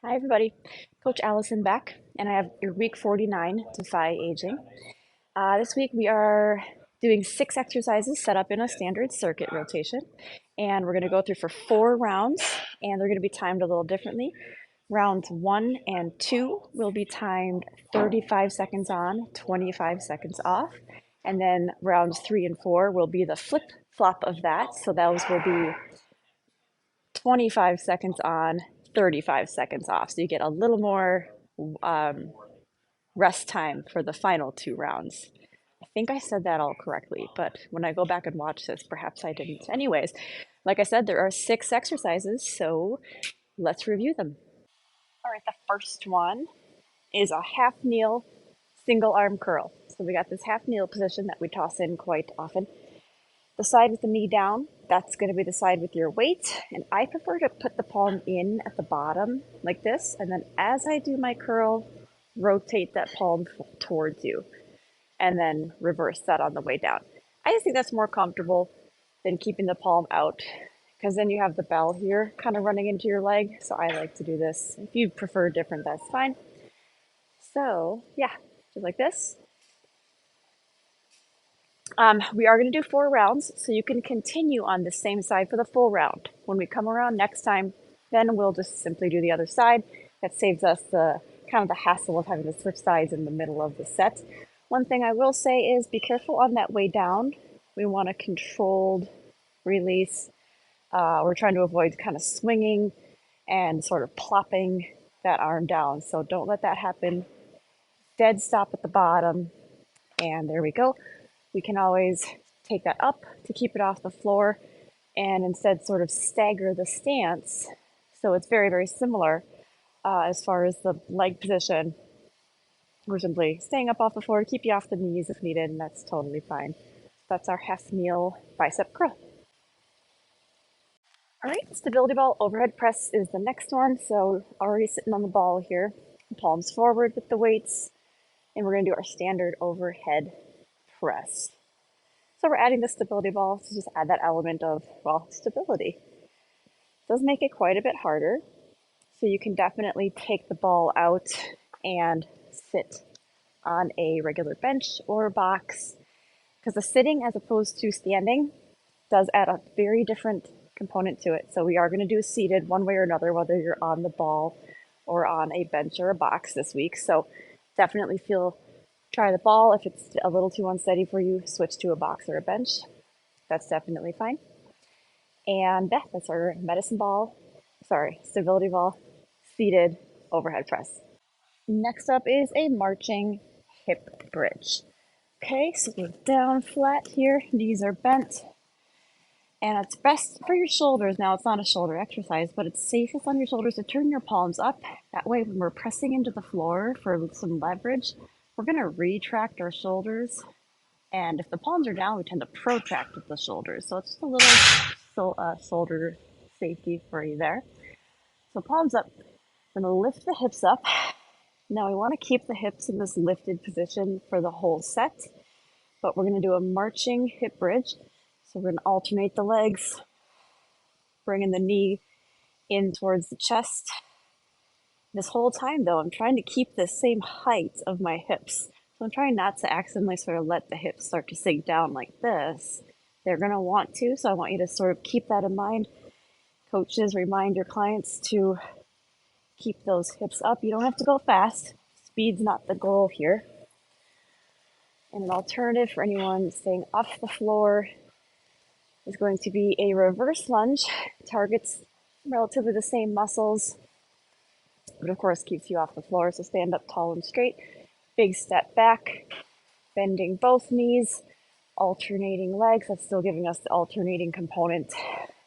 Hi everybody, Coach Allison back, and I have your week 49 Defy aging. This week we are doing 6 exercises set up in a standard circuit rotation, and we're going to go through for 4 rounds, and they're going to be timed a little differently. Rounds 1 and 2 will be timed 35 seconds on, 25 seconds off, and then rounds 3 and 4 will be the flip flop of that, so those will be 25 seconds on, 35 seconds off. So you get a little more um, rest time for the final 2 rounds. I think I said that all correctly, but when I go back and watch this, perhaps I didn't. Anyways, like I said, there are 6 exercises, so let's review them. All right, the first one is a half kneel single arm curl. So we got this half kneel position that we toss in quite often. The side with the knee down, that's going to be the side with your weight. And I prefer to put the palm in at the bottom like this. And then as I do my curl, rotate that palm towards you and then reverse that on the way down. I just think that's more comfortable than keeping the palm out because then you have the bell here kind of running into your leg. So I like to do this. If you prefer different, that's fine. So yeah, just like this. We are going to do 4 rounds, so you can continue on the same side for the full round. When we come around next time, then we'll just simply do the other side. That saves us the kind of the hassle of having to switch sides in the middle of the set. One thing I will say is be careful on that way down. We want a controlled release. We're trying to avoid kind of swinging and sort of plopping that arm down. So don't let that happen. Dead stop at the bottom. And there we go. We can always take that up to keep it off the floor and instead sort of stagger the stance. So it's very, very similar as far as the leg position. We're simply staying up off the floor to keep you off the knees if needed, and that's totally fine. That's our half kneel bicep curl. All right, stability ball overhead press is the next one. So already sitting on the ball here, palms forward with the weights, and we're gonna do our standard overhead press. So we're adding the stability ball to just add that element of, well, stability. It does make it quite a bit harder. So you can definitely take the ball out and sit on a regular bench or box because the sitting as opposed to standing does add a very different component to it. So we are going to do seated one way or another, whether you're on the ball or on a bench or a box this week. So definitely try the ball. If it's a little too unsteady for you, switch to a box or a bench. That's definitely fine. And that's our stability ball, seated overhead press. Next up is a marching hip bridge. Okay, so we're down flat here, knees are bent, and it's best for your shoulders. Now, it's not a shoulder exercise, but it's safest on your shoulders to turn your palms up. That way, when we're pressing into the floor for some leverage, we're going to retract our shoulders. And if the palms are down, we tend to protract with the shoulders. So it's just a little shoulder safety for you there. So palms up. We're going to lift the hips up. Now we want to keep the hips in this lifted position for the whole set, but we're going to do a marching hip bridge. So we're going to alternate the legs, bringing the knee in towards the chest. This whole time though, I'm trying to keep the same height of my hips. So I'm trying not to accidentally sort of let the hips start to sink down like this. They're going to want to, so I want you to sort of keep that in mind. Coaches, remind your clients to keep those hips up. You don't have to go fast. Speed's not the goal here. And an alternative for anyone staying off the floor is going to be a reverse lunge. Targets relatively the same muscles, but of course keeps you off the floor. So stand up tall and straight. Big step back, bending both knees, alternating legs. That's still giving us the alternating component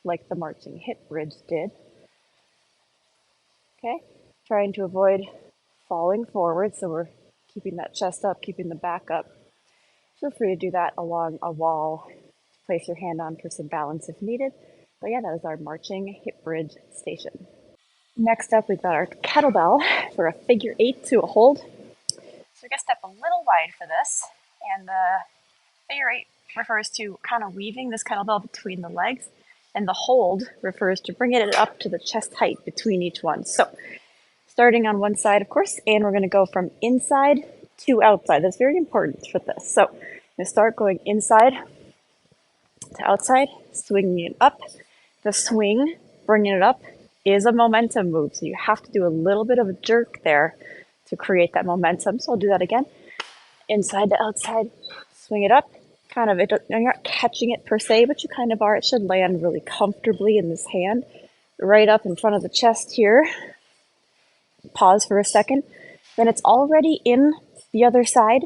like the marching hip bridge did. Okay, trying to avoid falling forward. So we're keeping that chest up, keeping the back up. Feel free to do that along a wall. Place your hand on for some balance if needed. But yeah, that is our marching hip bridge station. Next up, we've got our kettlebell for a figure 8 to a hold. So we're going to step a little wide for this. And the figure 8 refers to kind of weaving this kettlebell between the legs. And the hold refers to bringing it up to the chest height between each one. So starting on one side, of course, and we're going to go from inside to outside. That's very important for this. So I'm going to start going inside to outside, swinging it up. The swing, bringing it up, is a momentum move. So you have to do a little bit of a jerk there to create that momentum. So I'll do that again. Inside to outside, swing it up. Kind of, you're not catching it per se, but you kind of are. It should land really comfortably in this hand, right up in front of the chest here. Pause for a second. Then it's already in the other side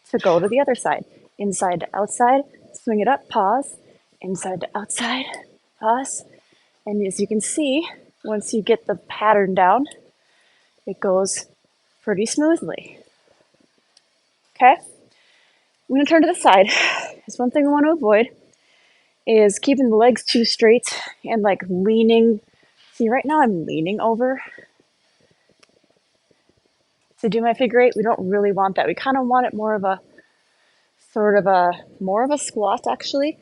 to go to the other side. Inside to outside, swing it up, pause. Inside to outside, pause. And as you can see, once you get the pattern down, it goes pretty smoothly. Okay? I'm going to turn to the side. There's one thing I want to avoid is keeping the legs too straight and like leaning. See, right now I'm leaning over to do my figure eight. We don't really want that. We kind of want it more of a more of a squat actually,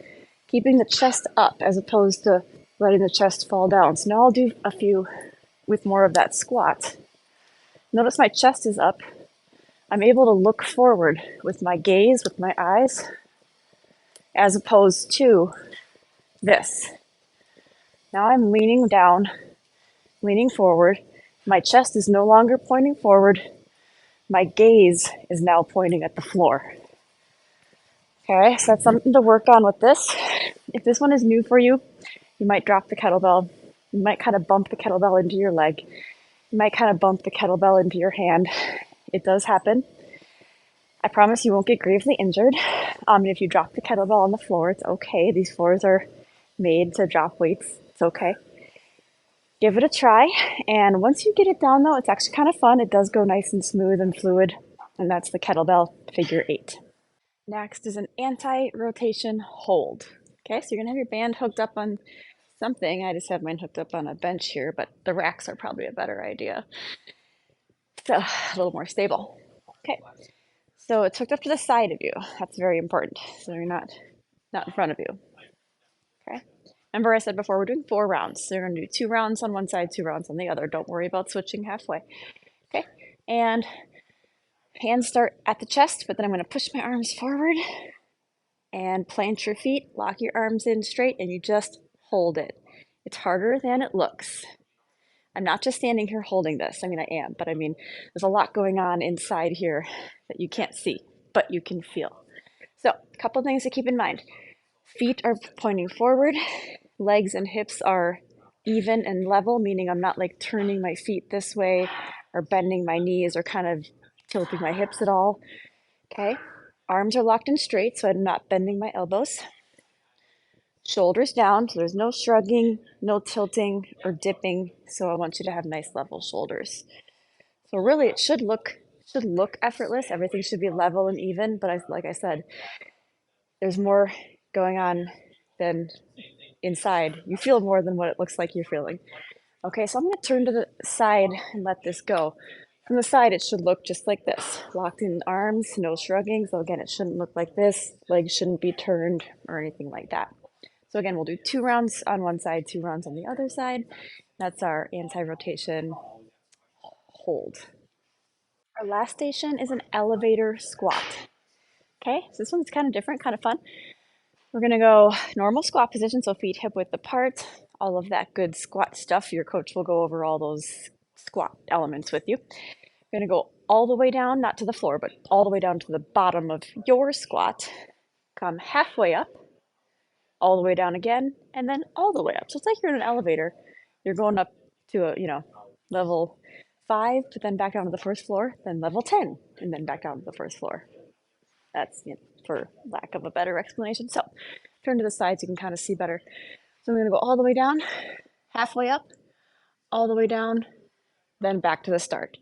keeping the chest up as opposed to letting the chest fall down. So now I'll do a few with more of that squat. Notice my chest is up. I'm able to look forward with my gaze, with my eyes, as opposed to this. Now I'm leaning down, leaning forward. My chest is no longer pointing forward. My gaze is now pointing at the floor. Okay, so that's something to work on with this. If this one is new for you, you might drop the kettlebell. You might kind of bump the kettlebell into your leg. You might kind of bump the kettlebell into your hand. It does happen. I promise you won't get gravely injured. If you drop the kettlebell on the floor, it's okay. These floors are made to drop weights. It's okay. Give it a try. And once you get it down, though, it's actually kind of fun. It does go nice and smooth and fluid. And that's the kettlebell figure eight. Next is an anti-rotation hold. Okay, so you're going to have your band hooked up on something. I just have mine hooked up on a bench here, but the racks are probably a better idea. So a little more stable. Okay, so it's hooked up to the side of you. That's very important. So you're not in front of you. Okay. Remember I said before we're doing 4 rounds. So you're going to do 2 rounds on one side, 2 rounds on the other. Don't worry about switching halfway. Okay, and hands start at the chest, but then I'm going to push my arms forward and plant your feet, lock your arms in straight, and you just hold it. It's harder than it looks. I'm not just standing here holding this. I mean, I am, but I mean, there's a lot going on inside here that you can't see, but you can feel. So, a couple things to keep in mind. Feet are pointing forward. Legs and hips are even and level, meaning I'm not like turning my feet this way or bending my knees or kind of tilting my hips at all. Okay? Arms are locked in straight, so I'm not bending my elbows. Shoulders down, so there's no shrugging, no tilting or dipping. So I want you to have nice level shoulders. So really, it should look effortless. Everything should be level and even. But like I said, there's more going on than inside. You feel more than what it looks like you're feeling. Okay, so I'm going to turn to the side and let this go. From the side, it should look just like this. Locked in arms, no shrugging. So again, it shouldn't look like this. Legs shouldn't be turned or anything like that. So again, we'll do 2 rounds on one side, 2 rounds on the other side. That's our anti-rotation hold. Our last station is an elevator squat. Okay, so this one's kind of different, kind of fun. We're gonna go normal squat position, so feet hip width apart, all of that good squat stuff. Your coach will go over all those squat elements with you. We're gonna go all the way down, not to the floor, but all the way down to the bottom of your squat. Come halfway up, all the way down again, and then all the way up. So it's like you're in an elevator. You're going up to a, level 5, but then back down to the first floor, then level 10, and then back down to the first floor. That's, for lack of a better explanation. So turn to the sides, you can kind of see better. So I'm going to go all the way down, halfway up, all the way down, then back to the start.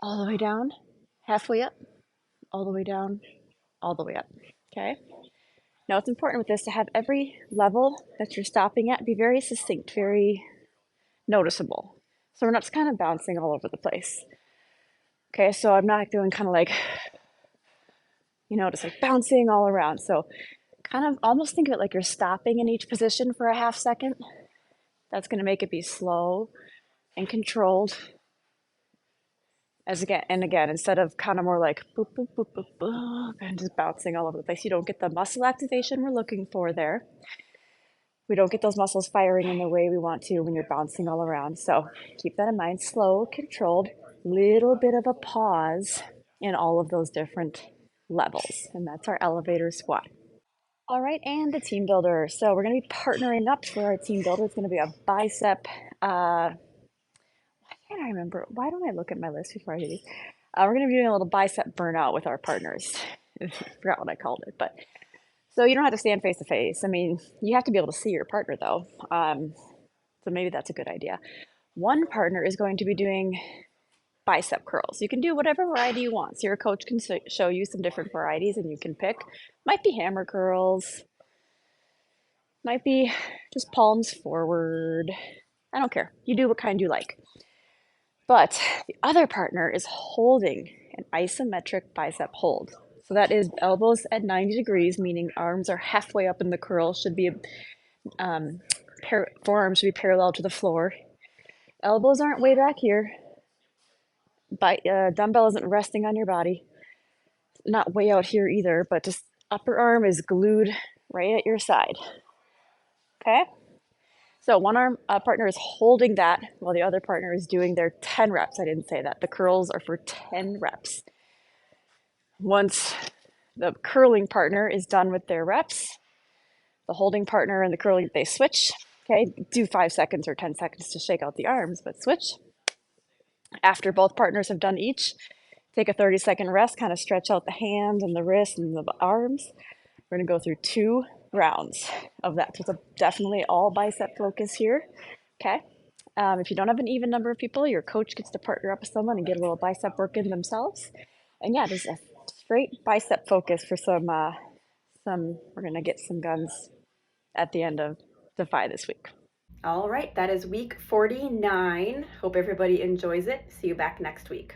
All the way down, halfway up, all the way down, all the way up. Okay? Now, it's important with this to have every level that you're stopping at be very succinct, very noticeable. So we're not just kind of bouncing all over the place. Okay, so I'm not doing kind of like, just like bouncing all around. So kind of almost think of it like you're stopping in each position for a half second. That's going to make it be slow and controlled Again, instead of kind of more like boop, boop, boop, boop, boop, and just bouncing all over the place, you don't get the muscle activation we're looking for there. We don't get those muscles firing in the way we want to when you're bouncing all around. So keep that in mind. Slow, controlled, little bit of a pause in all of those different levels. And that's our elevator squat. All right, and the team builder. So we're going to be partnering up for our team builder. It's going to be a bicep. I can't remember. Why don't I look at my list before I do these? We're going to be doing a little bicep burnout with our partners. I forgot what I called it, but so you don't have to stand face to face. I mean, you have to be able to see your partner though. So maybe that's a good idea. One partner is going to be doing bicep curls. You can do whatever variety you want. So your coach can show you some different varieties and you can pick. Might be hammer curls, might be just palms forward. I don't care. You do what kind you like. But the other partner is holding an isometric bicep hold. So that is elbows at 90 degrees, meaning arms are halfway up in the curl, should be forearms should be parallel to the floor. Elbows aren't way back here. Dumbbell isn't resting on your body. Not way out here either, but just upper arm is glued right at your side. Okay? So one arm partner is holding that while the other partner is doing their 10 reps. I didn't say that. The curls are for 10 reps. Once the curling partner is done with their reps, the holding partner and the curling, they switch. Okay, do 5 seconds or 10 seconds to shake out the arms, but switch. After both partners have done each, take a 30-second rest, kind of stretch out the hands and the wrists and the arms. We're going to go through 2 rounds of that. So it's definitely all bicep focus here. Okay. If you don't have an even number of people, your coach gets to partner up with someone and get a little bicep work in themselves. And yeah, just a straight bicep focus for some, we're going to get some guns at the end of Defy this week. All right, that is week 49. Hope everybody enjoys it. See you back next week.